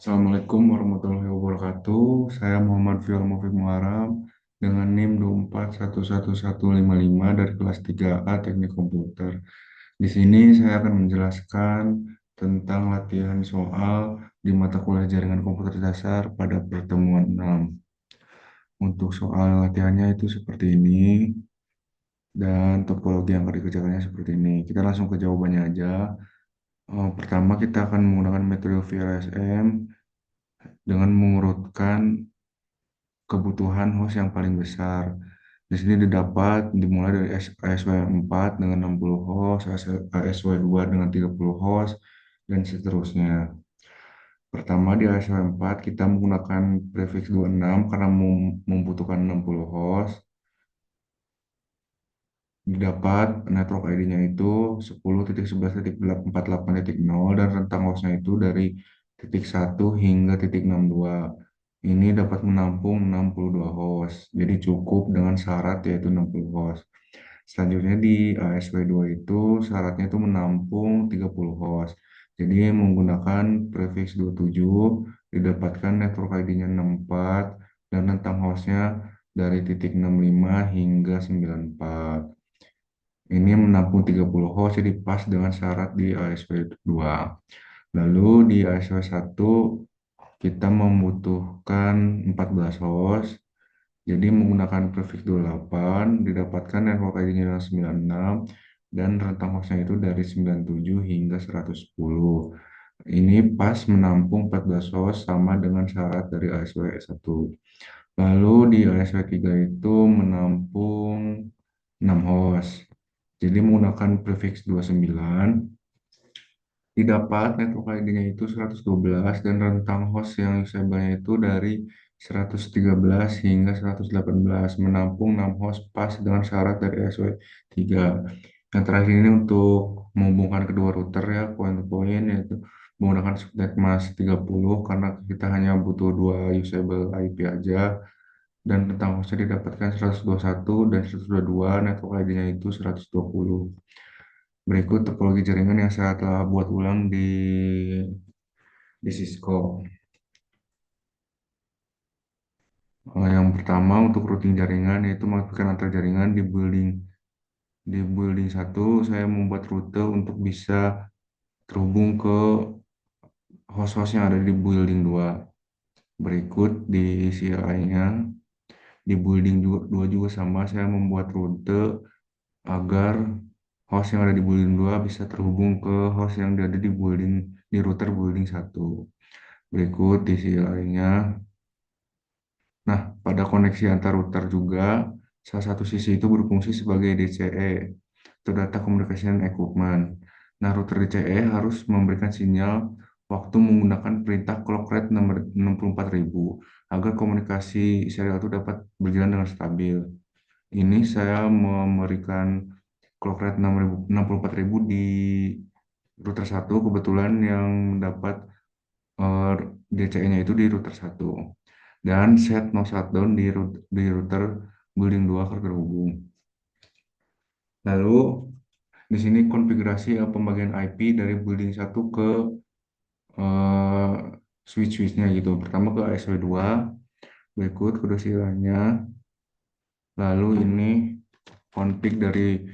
Assalamualaikum warahmatullahi wabarakatuh. Saya Muhammad Fial Mufiq Muharam dengan NIM 2411155 dari kelas 3A Teknik Komputer. Di sini saya akan menjelaskan tentang latihan soal di mata kuliah Jaringan Komputer Dasar pada pertemuan 6. Untuk soal latihannya itu seperti ini dan topologi yang akan dikerjakannya seperti ini. Kita langsung ke jawabannya aja. Pertama kita akan menggunakan metode VLSM dengan mengurutkan kebutuhan host yang paling besar. Di sini didapat dimulai dari ASW4 dengan 60 host, ASW2 dengan 30 host, dan seterusnya. Pertama di ASW4 kita menggunakan prefix 26 karena membutuhkan 60 host. Didapat network ID-nya itu 10.11.48.0 dan rentang hostnya itu dari titik 1 hingga titik 62. Ini dapat menampung 62 host, jadi cukup dengan syarat yaitu 60 host. Selanjutnya di ASW2 itu syaratnya itu menampung 30 host. Jadi menggunakan prefix 27 didapatkan network ID-nya 64 dan rentang hostnya dari titik 65 hingga 94. Ini menampung 30 host jadi pas dengan syarat di ASW2. Lalu di ASW1 kita membutuhkan 14 host. Jadi menggunakan prefix 28 didapatkan network ID-nya 96 dan rentang hostnya itu dari 97 hingga 110. Ini pas menampung 14 host sama dengan syarat dari ASW1. Lalu di ASW3 itu menampung 6 host. Jadi menggunakan prefix 29 didapat network ID-nya itu 112 dan rentang host yang usable-nya itu dari 113 hingga 118 menampung 6 host pas dengan syarat dari SW3. Yang terakhir ini untuk menghubungkan kedua router ya point to point yaitu menggunakan subnet mas 30 karena kita hanya butuh dua usable IP aja dan rentang hostnya didapatkan 121 dan 122 network ID-nya itu 120. Berikut topologi jaringan yang saya telah buat ulang di Cisco. Yang pertama untuk routing jaringan yaitu mengaktifkan antar jaringan di building satu saya membuat rute untuk bisa terhubung ke host-host yang ada di building 2. Berikut di CLI-nya di building 2 juga sama saya membuat rute agar host yang ada di building 2 bisa terhubung ke host yang ada di router building satu. Berikut di CLI-nya. Nah, pada koneksi antar router juga, salah satu sisi itu berfungsi sebagai DCE, atau Data Communication Equipment. Nah, router DCE harus memberikan sinyal waktu menggunakan perintah clock rate nomor 64.000 agar komunikasi serial itu dapat berjalan dengan stabil. Ini saya memberikan clock rate 64.000 di router satu kebetulan yang dapat DCE-nya itu di router satu dan set no shutdown di router building 2 terhubung. Lalu di sini konfigurasi pembagian IP dari building satu ke eh, switch-switchnya gitu. Pertama ke ASW2, berikut kedosilannya. Lalu ini config dari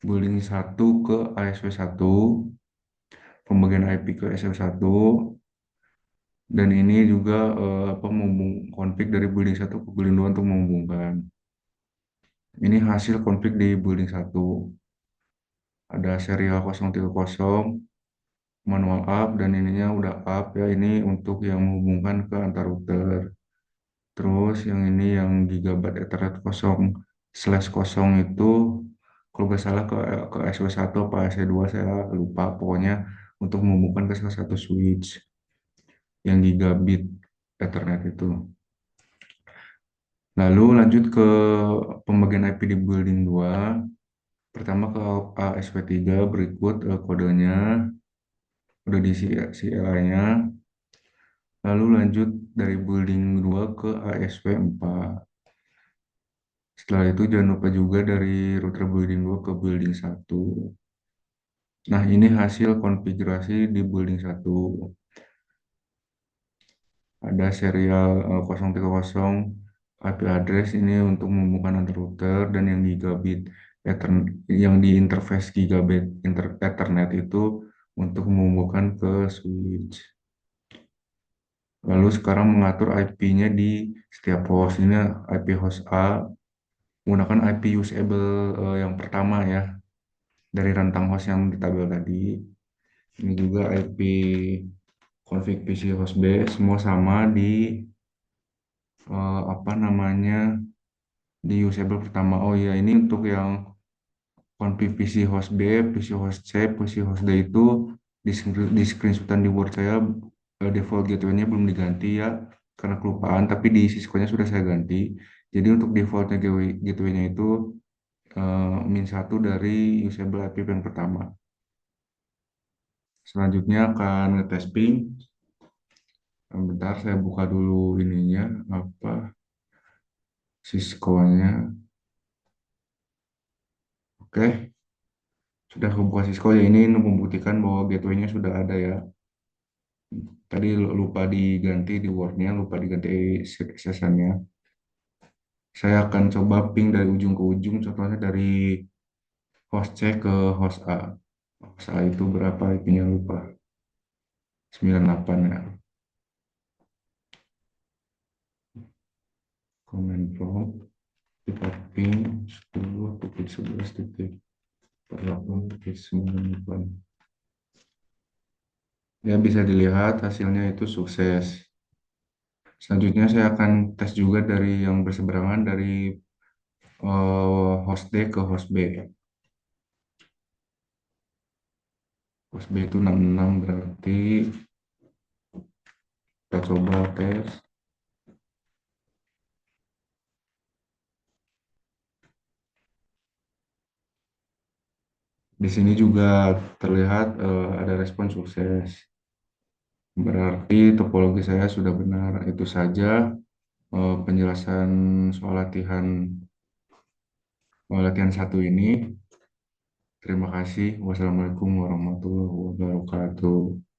building satu ke ASW1, pembagian IP ke ASW1, dan ini juga config dari building satu ke building 2 untuk menghubungkan. Ini hasil konflik di building satu. Ada serial 030, manual up, dan ininya udah up ya. Ini untuk yang menghubungkan ke antar router. Terus yang ini yang gigabyte Ethernet 0/0 itu kalau nggak salah ke SW1 apa SW2 saya lupa. Pokoknya untuk menghubungkan ke salah satu switch yang gigabit Ethernet itu. Lalu lanjut ke pembagian IP di building 2. Pertama ke ASP3 berikut kodenya udah di CLI-nya. Lalu lanjut dari building 2 ke ASP4. Setelah itu jangan lupa juga dari router building 2 ke building satu. Nah, ini hasil konfigurasi di building satu. Ada serial 030 IP address ini untuk menghubungkan antar router, dan yang gigabit yang di interface gigabit Ethernet itu untuk menghubungkan ke switch. Lalu sekarang mengatur IP-nya di setiap host. Ini IP host A menggunakan IP usable yang pertama ya, dari rentang host yang di tabel tadi. Ini juga IP config PC host B, semua sama di apa namanya, di usable pertama. Oh iya, ini untuk yang config PC host B, PC host C, PC host D itu di screenshotan di Word saya, default gateway-nya belum diganti ya karena kelupaan, tapi di Cisco-nya sudah saya ganti. Jadi untuk defaultnya gateway-nya itu min 1 dari usable IP yang pertama. Selanjutnya akan ngetes ping. Bentar, saya buka dulu ininya, apa, Cisco-nya. Oke, sudah kebuka Cisco ya, ini membuktikan bahwa gateway-nya sudah ada ya. Tadi lupa diganti di Word-nya, lupa diganti sessionnya. Saya akan coba ping dari ujung ke ujung, contohnya dari host C ke host A. Host A itu berapa IP-nya lupa. 98 ya. Command prompt, kita ping 10.11.48.98. Ya, bisa dilihat hasilnya itu sukses. Selanjutnya saya akan tes juga dari yang berseberangan dari host D ke host B. Host B itu 66, berarti kita coba tes. Di sini juga terlihat ada respon sukses. Berarti topologi saya sudah benar. Itu saja penjelasan soal latihan satu ini. Terima kasih. Wassalamualaikum warahmatullahi wabarakatuh.